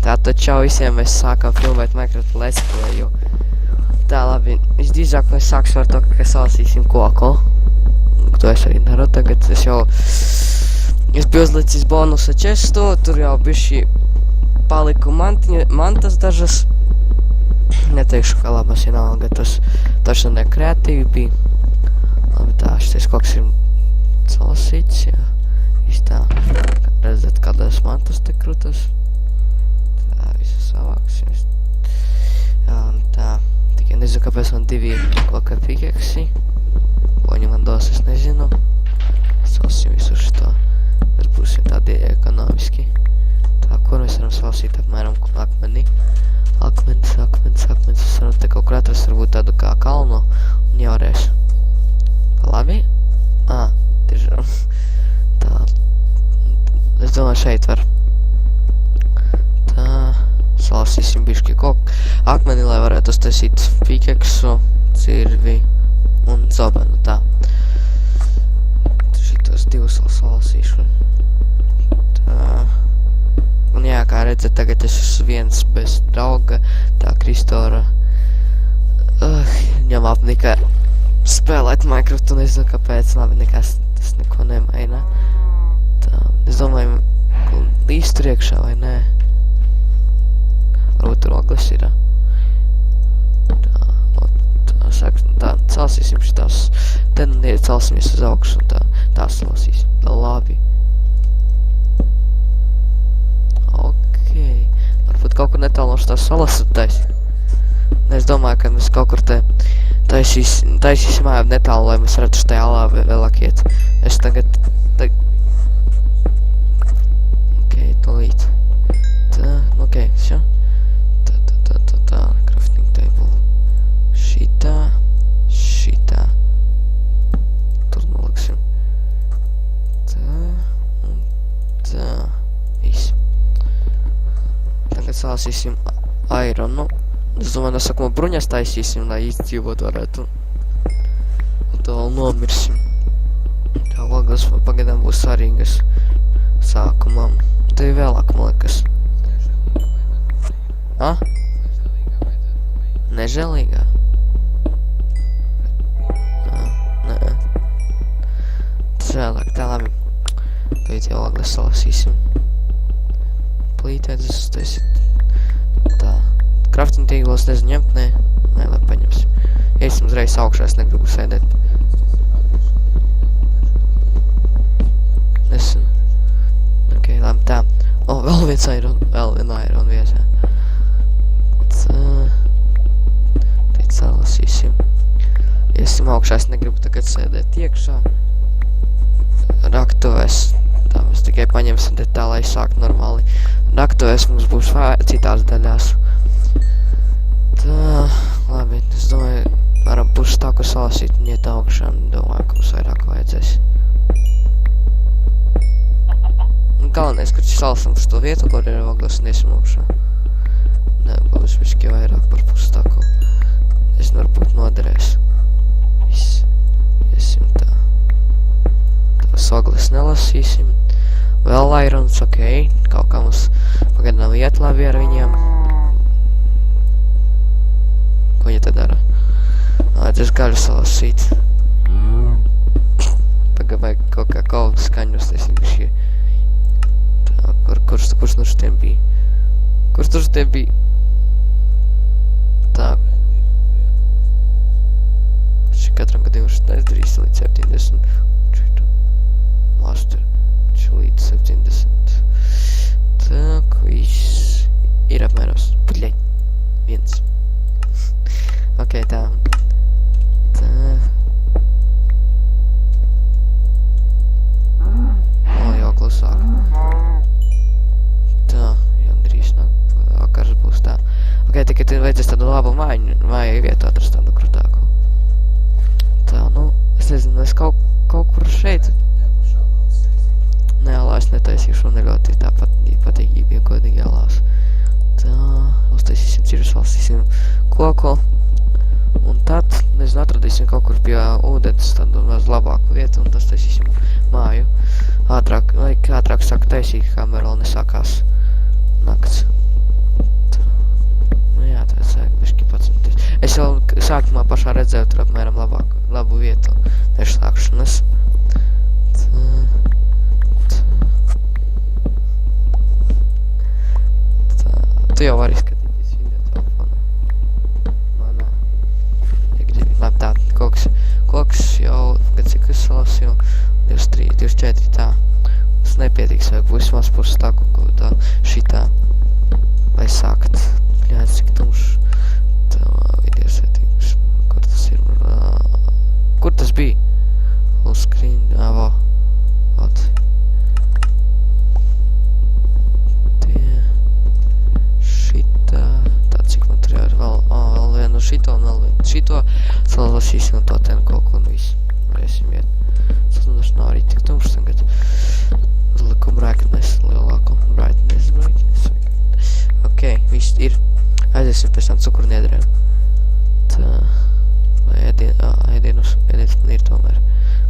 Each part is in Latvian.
Tātad čau visiem, mēs sākam filmēt Minecraft Let's Playu. Tā labi, visdrīzāk mēs sāksim ar to, ka salasīsim koku. To es arī daru tagad, es biju uzlicis bonusa čestu, tur jau bišķi paliku mantas dažas. Neteikšu, ka labas vienalga, tas taču nekreatīvi bija. Labi, tā, šitais koks ir salasīts, jā. Viss tā, redzat, kādas mantas te krutas. Tā, visu savāksim. Tā, tikai nezinu, kāpēc man divi koka pikeksi. Ko viņi man dos, es nezinu. Salasīsim visu šito. Mēs būsim tādi ekonomiski. Tā, kur mēs varam salasīt apmēram akmeni. Akmens. Es varam te kaut kur atrast, varbūt tādu kā kalnu un jāvarēs. Labi? Tiešām. Tā. Es domāju, šeit var. Tā. Salasīsim bišķi koku akmeni, lai varētu uztaisīt pikeksu, cirvi un zobenu. Tā. Šitos divus salasīšu. Tā. Un jā, kā redzat, tagad es esmu viens bez drauga. Tā Kristora viņam apnika spēlēt Minecraft un nezinu kāpēc. Labi, nekas tas neko nemaina. Tā, es domāju, līdz tur iekšā vai nē. Varbūt tur ogles ir. Tā, celsīsim šitās. Te nu celsimies uz augšu un tā salasīsim. Labi. Varbūt kaut kur netālu no šitās salas taisīt. Es domāju, ka mēs kaut kur te taisīsim māju netālu, lai mēs varētu šitā alā vēlāk iet. Es tagad... Ok, tolīt. Tā, ok, šo. Tā, crafting table. Šitā. Tur noliksim. Tā, un tā. Viss. Tagad salasīsim ironu. Es domāju, nesakamo bruņas taisīsim, lai izdzīvot varētu. Un to vēl nomirsim. Tā ogles pagaidām būs svarīgas sākumam. Te ir vēlāk, man liekas. Nežēlīgā? Nē. Tas vēlāk, tā labi. Tagad jau ogles salasīsim. Plītēdzes taisīt. Tā. Crafting tīklos nezinu ņemt, nē, lai paņemsim. Iesim uzreiz augšā, es negribu sēdēt. Nesinu. Ok, labi, tā. Vēl viens iron vietā. Tā. Teic salasīsim. Iesim augšā, es negribu tagad sēdēt iekšā. Raktuvēs. Tā, mēs tikai paņemsim te tā, lai sāk normāli. Raktuvēs mums būs citās daļās. Tā, labi, es domāju, varam pusi tā, ko salasīt un iet augšā, un domāju, ka mums vairāk vajadzēs. Un galvenais, ka salasam uz to vietu, kur ir ogles, un iesim augšā. Nē, būs višķi vairāk par pusi tā, ko es varbūt noderēs. Viss, iesim tā. Tās ogles nelasīsim. Vēl irons, ok, kaut kā mums pagaidām iet labi ar viņiem. Ko viņa te dara? Es gaļu salasīt. Pagāju kaut kā kaudu skaņu uztaisīt šie. Tā, kurš no šitiem bija? Kurš no šitiem bija? Tā. Šī katram gadījumam šitā izdarīs līdz 70. Master. Līdz 70. Tak, viss ir apmēram. Puļai. Viens. Ok, tā. Tā. Jau klusāk. Tā, jau drīz nāk. Vakars būs tā. Ok, tikai te vajadzēs tādu labu māju vietu atrast tādu krutāku. Tā, nu, es nezinu, es kaut kur šeit. Nē, alā es netaisīšu un ļoti tāpat patīkīgi, ja godīgi alās. Tā, uztaisīsim cirus, salasīsim koku. Un tad, nezinu, atradīsim kaut kur pie ūdens tādu maz labāku vietu un tas taisīsim māju. Ātrāk sāk taisīt, kamēr vēl nesākās nakts. jau sākumā pašā redzēju tur apmēram labu vietu neslākšanas. Tu jau vari skatīties video telefonā. Manā. Ja gribi. Labi, tā, koks jau, kad cik es salasīju, 23, 24 tā. Tas nepietiks, vajag vismaz pusi tā, kaut tā šitā. Lai sākt. Bļāc, cik tumšs. Tā, video settings. Kur tas ir? Kur tas bija? Full screen, vo. Ot. Tā, cik man tur jau ir vēl vienu šito un vēl vienu šito. Salasīsim to ten kaut ko un visu. Varēsim iet. Tas nav arī tik tumšs tagad. Uzliku brightness lielāku. Brightness. Ok, viss ir. Aiziesim pēc tam cukurniedrēm. Tā. Vai ēdienas man ir tomēr.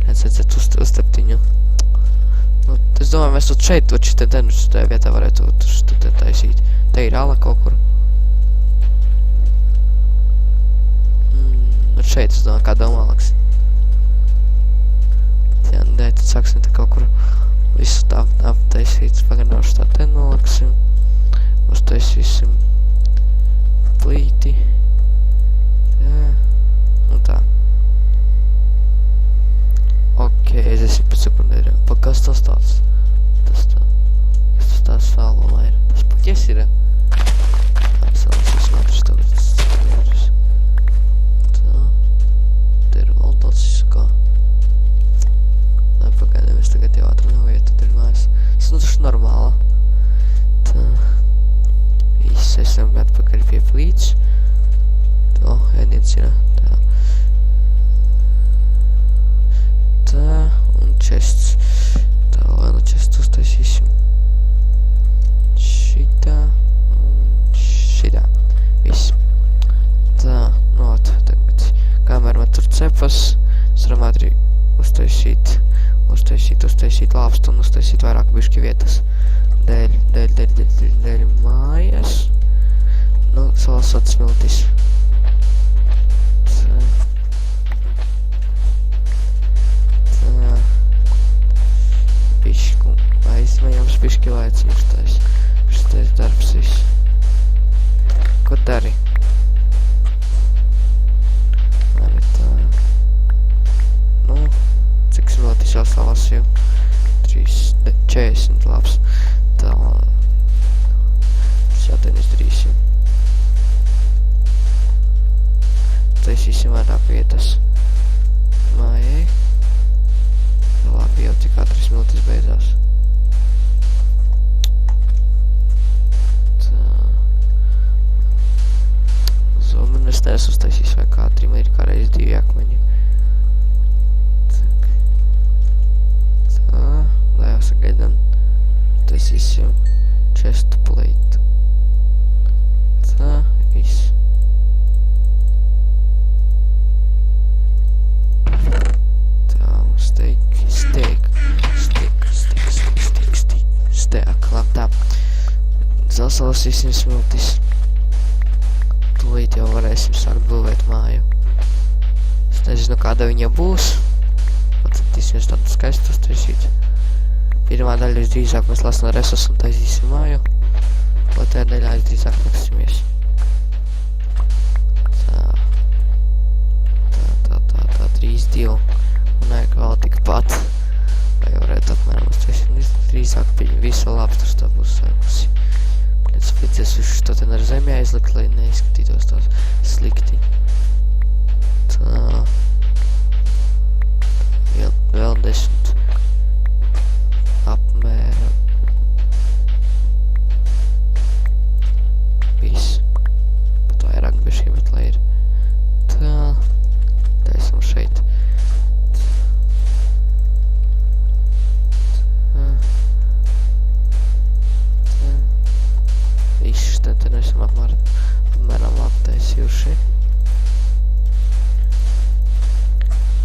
Viens redzēt uzteptiņu. Nu, es domāju, mēs тут šeit, šitā vietā varētu tur taisīt. Te ir ala kaut kur. Nu šeit, es domāju, kā domālaks. Jā, nu tad sāksim te kaut kur visu tā aptaisīt. Pagarinošu tā te noliksim. Uztaisīsim plīti. Jā, un tā. Ok, aiziesim pēc cukurniedrēm. Pa kas tas tāds? Tas tā. Kas tas tāds sālumā ir? Tas paķis ir? Salasīsim atrast tagad cukurniedrēs. Tā. Te ir vēl tāds kā. Lai pagaidām es tagad jau atradām vietu, tur ir mājas. Tas nu taču normāla. Tā. Viss esam atpakaļ pie plīts. To, ēdiens ir. Tā. Tā, un chests. Tā, lai no chests uztaisīsim. Šitā, un šitā. Viss. Tā, no, tagad, kamēr man tur cepas, es varam ātri uztaisīt lāpstu un uztaisīt vairāk bišķi vietas. Dēļ mājas. Nu, salasot smiltis. Pišku, aizmējams piški laiciņš šitais darbs viss. Ko dari? Labi tā. Nu, cik smiltis jau salasīju? 40 labs. Tā, šādi izdarīsim. Taisīsim vairāk vietas. Mājai. Labi, jau tik ātri smiltis beidzās. Tā. Zomenes neesmu uztaisījis vai kā man ir kā reiz 2 akmeņi. Tā, lai jau sagaidām. Taisīsim chest plate. Tā, viss. Steak, labi tā. Salasīsim smiltis. Tūlīt jau varēsim sākt būvēt māju. Es nezinu, kāda viņa būs. Centīsimies tādu skaistu uztaisīt. Pirmā daļa visdrīzāk mēs lasam resursus un taisīsim māju. Otrā daļā visdrīzāk neksimies. Tā, 3-2. Un vajag vēl tikpat. Vai varētu apmēram uztaisīt drīzāk visu lāpstus tā būs sākusi. Pēc līdzies visu to ten ar zemi aizlikt, lai neizskatītos tās slikti. Tā. Vēl 10. Apmēram. Viss. Pat vairāk bišķi, bet lai ir. Tā. Taisam šeit. Viss tad esam apmēram aptaisījuši.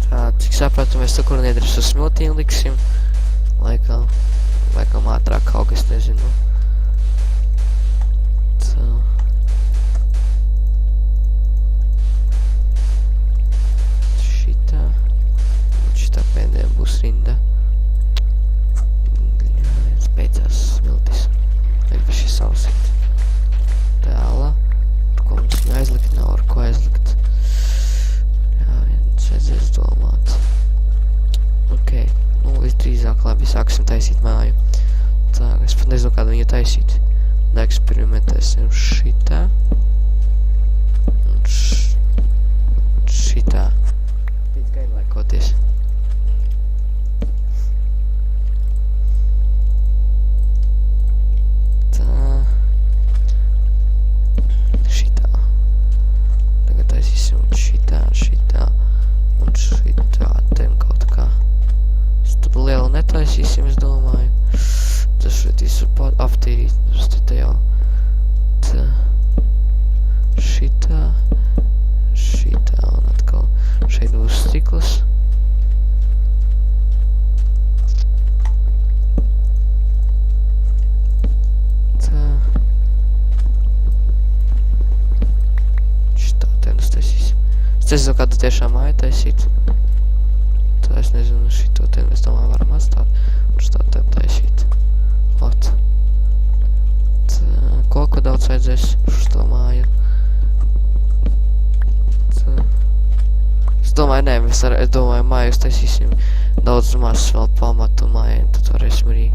Tā, cik sapratu, mēs cukurniedres uz smiltīm liksim. Laikam ātrāk kaut kas, nezinu. Tā. salasīt. Tēla. Ko mums viņu aizlikt? Nav ar ko aizlikt. Jā, viens vajadzēs domāt. Ok, nu visdrīzāk labi sāksim taisīt māju. Tā, es pat nezinu, kādu viņu taisīt. Eksperimentēsim šitā. Un šitā. Pēc gaļ laikoties. Netaisīsim, es domāju. Tas šeit visu aptīrīt. Tas te jau. Tā. Šitā. Šitā. Un atkal šeit būs stikls. Tā. Šitā tenus taisīsim. Es nezinu, kādu tiešām māju taisīt. Tā es nezinu, šito te mēs domāju varam atstāt un šitā te taisīt. Ot. Tā, koku daudz vajadzēs šito māju. Tā. Es domāju, nē, es domāju, mājas taisīsim daudz maz vēl pamatu mājai, un tad varēsim arī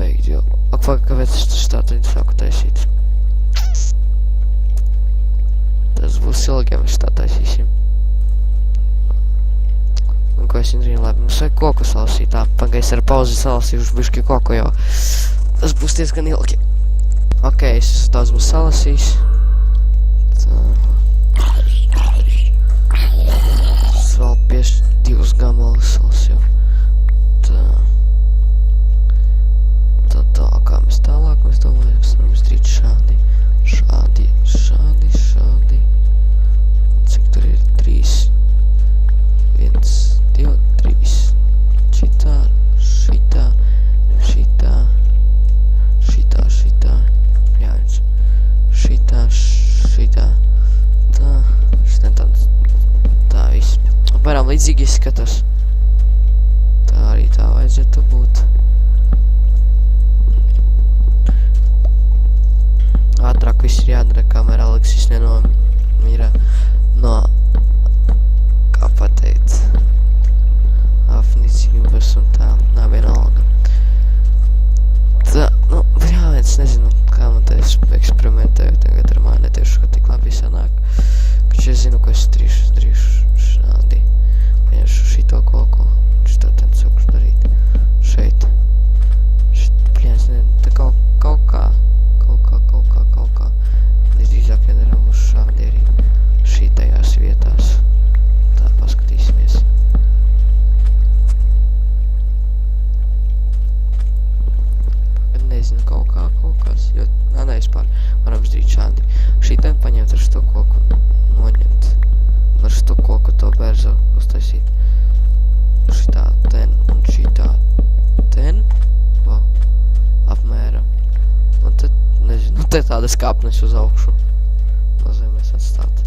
beigt, jo... Ak, kāpēc es šitā te sāku taisīt? Tas būs ilgi, ja mēs šitā taisīsim. Un ko es nezinu, labi, mums vajag koku salasīt, tā, pagais ar pauzi salasījuši bišķi koku, jo tas būs diezgan ilgi. Ok, es daudz būs salasījis. Tā. Es vēl pieš 2 gamalus salasīju. Tā. Tā, kā mēs tālāk, mēs domājam, mēs varam izdarīt šādi. Šādi. Cik tur ir 3? 1, 2, 3. Šitā. Jā, viens. Šitā. Tā. Šitā tāds. Tā viss. Apmēram līdzīgi izskatās. Tā arī tā vajadzētu būt. Ātrāk viss ir jādara, kamēr Aleksis nenomira no... Kā pateikt, apnicības un tā, nav vienalga. Tā, nu, jā, es nezinu, kā man te eksperimentēju tagad ar mani, netiešu, ka tik labi sanāk. Kač es zinu, ko es darīšu šādi. Paņemšu šito koku, šito ten sākušu darīt. Šeit. Pļēns, ne, te kaut kā. Visdrīzāk jādara būs šādi arī šitajās vietās. Tā, paskatīsimies. Nezinu, kaut kas, jo... Nē, vispār varam izdarīt šādi. Šitien paņemt ar šito koku, noņemt. Ar šito koku to bērzu uztaisīt. Šitā ten un šitā ten. Wow. Apmēram. Un tad, nezinu, te tādas kāpnes uz augšu. No zemes atstāt.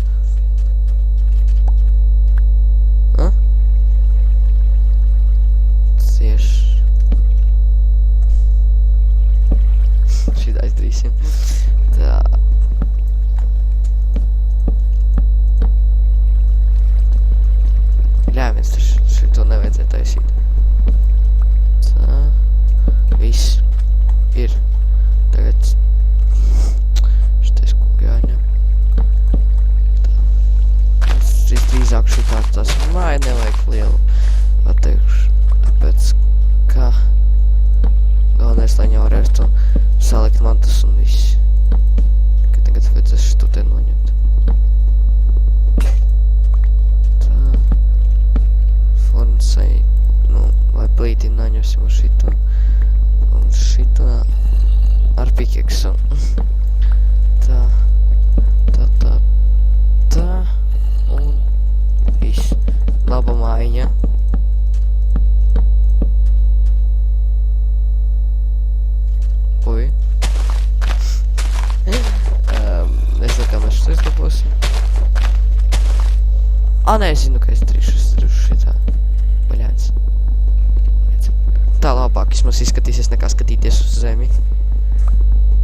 Cieši. Šitā izdarīsim. Tā. Jā, viens šito nevajadzēja taisīt. Tā. Viss. Ir. Tagad. Šitais kungi jāņem. Tā. Drīzāk šitā tas māja nevajag lielu. Pateikšu. Tāpēc, kā galvenais, lai jau varēs to salikt mantas un viss. Ka tagad vajadzēs šito te noņemt. Tā. Fornsai, nu, lai plīti naņemsim uz šito. Un šito ar pikeksu. Tā. Un viss. Laba mājiņa. Uj. Nezinu, kā mēs šito izdabosim. Nē, es zinu, ka es darīšu šitā. Baļāns. Tā labāk vismaz izskatīsies nekā skatīties uz zemi.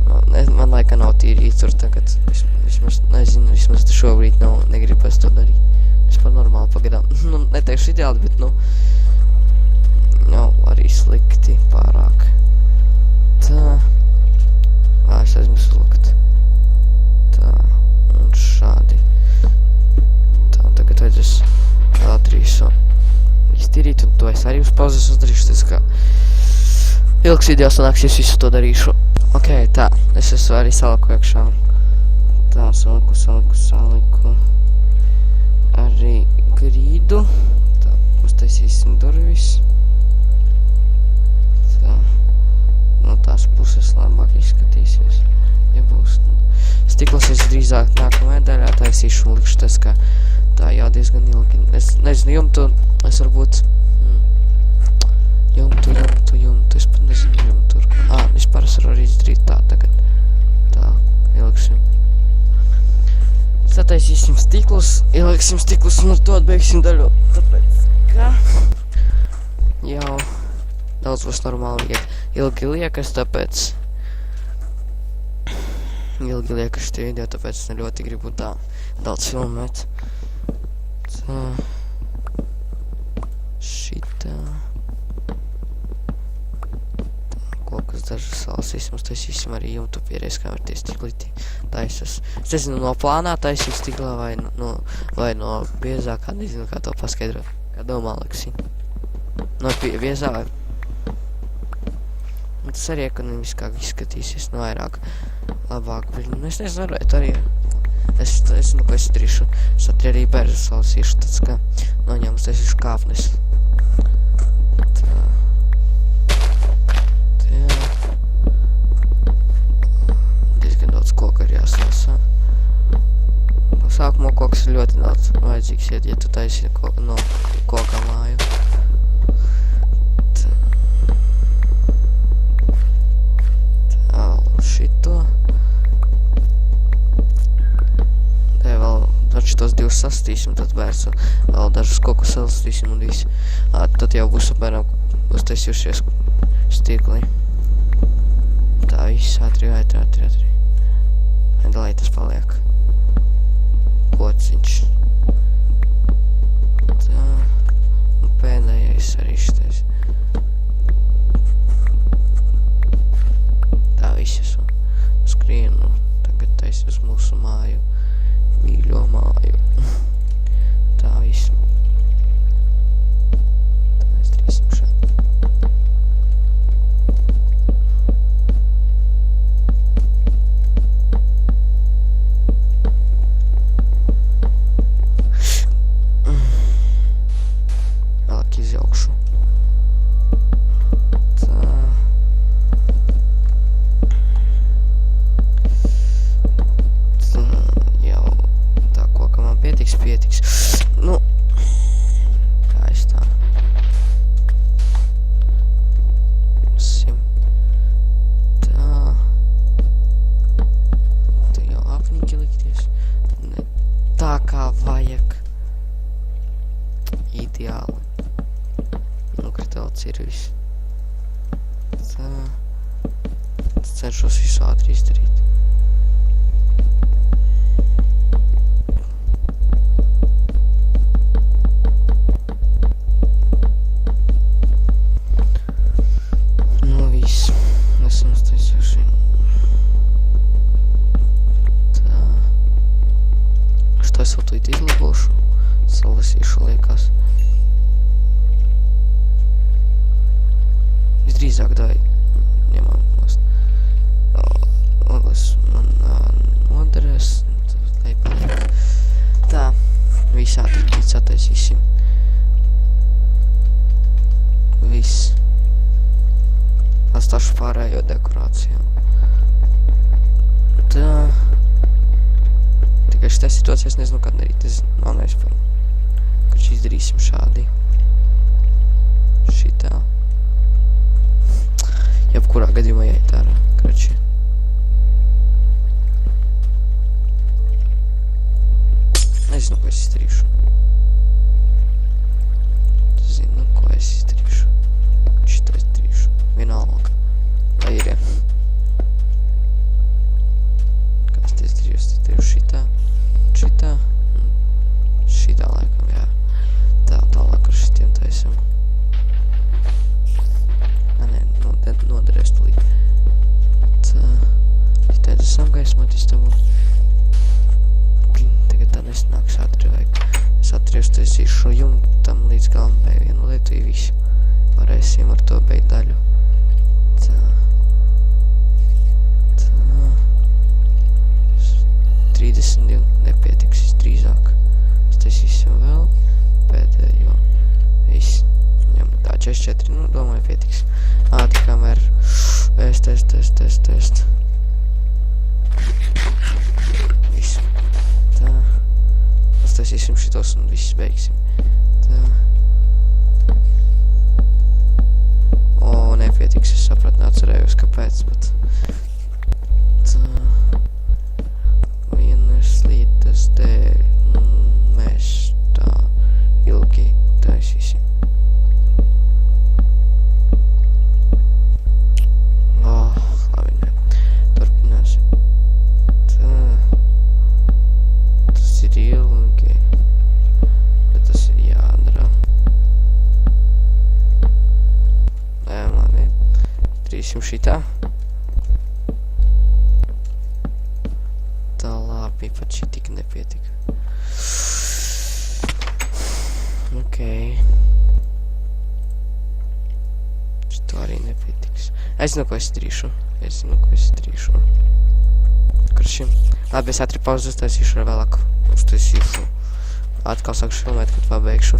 Man laikā nav tīrīt tur tagad. Vismaz, nezinu, vismaz šobrīd negribas to darīt. Vispār normāli pagadām. Nu, neteikšu ideāli, bet, nu, nav arī slikti pārāk. Tā. Es aizmirsu likt. Tā. Un šādi. Tā, un tagad vajadzēs vēl trīsu iztīrīt, un to es arī uz pauzes uzdarīšu, tas kā ilgs video sanāks, es visu to darīšu. Ok, tā, es esmu arī saliku iekšā. Tā, saliku arī grīdu. Tā, uztaisīsim durvis. Tā, no tās puses labāk izskatīsies, ja būs. Stikls es drīzāk nākamajā daļā taisīšu un likšu tas, ka tā jau diezgan ilgi. Es nezinu, jumtu, es varbūt jumtu, es pat nezinu jumtu. Vispār es varu arī izdarīt tā tagad. Tā, ieliksim. Sataisīsim stiklus, ieliksim stiklus un ar to atbeigsim daļu. Tāpēc, ka jau daudz būs normāli ilgi liekas, tāpēc ilgi liekas šitie video, tāpēc es ļoti gribu tā daudz filmēt. Tā. Šitā. Kokus dažas salasīsim, taisīsim arī jumtu pierēs, kā var tie stiklīti taisas. Es nezinu, no plānā taisīt stiklā vai no biezākā, nezinu, kā to paskaidrot. Kā domā, Leksi? No biezā vai... Tas arī ekonomiskāk izskatīsies, no vairāk labāk. Es nezinu, varētu arī... Es nezinu, ko es darīšu. Es arī bērzas salasīšu, tāds kā noņemus, taisīšu kāpnes. Koku ir jāsalsā. No sākumā koks ir ļoti daudz vajadzīgs, ja tu taisi no koka māju. Tā, šito. Tā vēl šitos divus sastīsim, tad vērsu vēl dažus kokus salastīsim un visu. Tad jau būs apmēram uztaisījušies stikli. Tā viss, ātri. Lai tas paliek kociņš. Tā. Un pēdējais arī šitais. Tā viss esmu. Skrienu. Tagad taisi uz mūsu māju. Mīļo māju. Tā viss. Tā mēs darīsim šādi. Izjaukšu. Tā. Jau tā koka man pietiks. Nu, kā es tā. Tā. Tā jau apnīki likties. Ne. Tā kā vajag. Ideāli. Ir viss. Tā. Cenšos visu ātri izdarīt. Nu viss. Esam uztaisījuši. Tā. Što es vēl tūlīt izlabošu. Salasīšu liekas. Visdrīzāk dai ņemam nost. Ogles man noderēs. Lai paliek. Tā. Visā tik sataisīsim. Viss. Atstāšu pārējo dekorāciju. Tā. Tikai šitā situācijā es nezinu, kad darīt. Es nav nespēju. Kad izdarīsim šādi. Šitā. Jebkurā gadījumā jāiet ārā, krači. Nezinu, ko es izdarīšu. Zinu, ko es izdarīšu. Šito izdarīšu. Vienalga. Lai ir. gaismot istabu. Tagad tā nesanāks ātri vajag. Es ātri uztaisīšu šo jumtam līdz galam beig vienu lietu, ja visu. Varēsim ar to beigt daļu. Tā. 32 nepietiks visdrīzāk. Uztaisīsim vēl pēdējo. Viss. Ņem tā 44, nu domāju pietiks. Kamēr test. Visu. Tā. Uztaisīsim šitos un viss beigsim. Tā. Nepietiks, es sapratu, neatcerējos, kāpēc, bet... Tā... Vienas lietas dēļ mēs tā ilgi taisīsim. Labi, ne. Turpināsim. Tā... Tas ir ilgi. Bet tas ir jādara. Labi. Darīsim šitā. Tā labi, pat šī tik nepietika. Okei. Šito arī nepietiks. Es zinu, ko es darīšu. Kuršim? Labi, es ātri pauzu uztaisīšu ar vēlāk. Atkal sākšu filmēt, kad pabeigšu.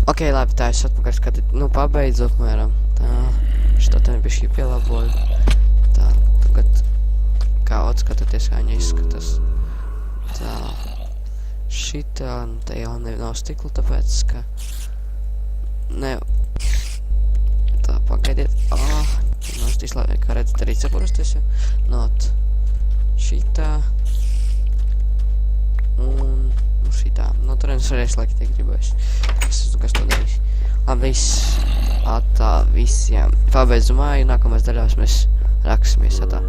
Okei, labi, tā es atpakaļ skatīt. Nu, pabeidzu apmēram. Tā. Šito tā nebija šī pielaboju. Tā, tagad kaut skatoties, kā viņa izskatās. Tā. Šitā, te jau nav stikla, tāpēc, ka... Ne... Tā, pagaidiet. Nostīs labi, kā redzat, arī cepurusties jau. Not. Šitā. Un... šitā. Nu, tur es varēs laikīt, ja gribēs. Kas to darīs. Labi, viss. Atā, viss, jā. Pabeidzu māju, nākamais daļās mēs raksimies atā.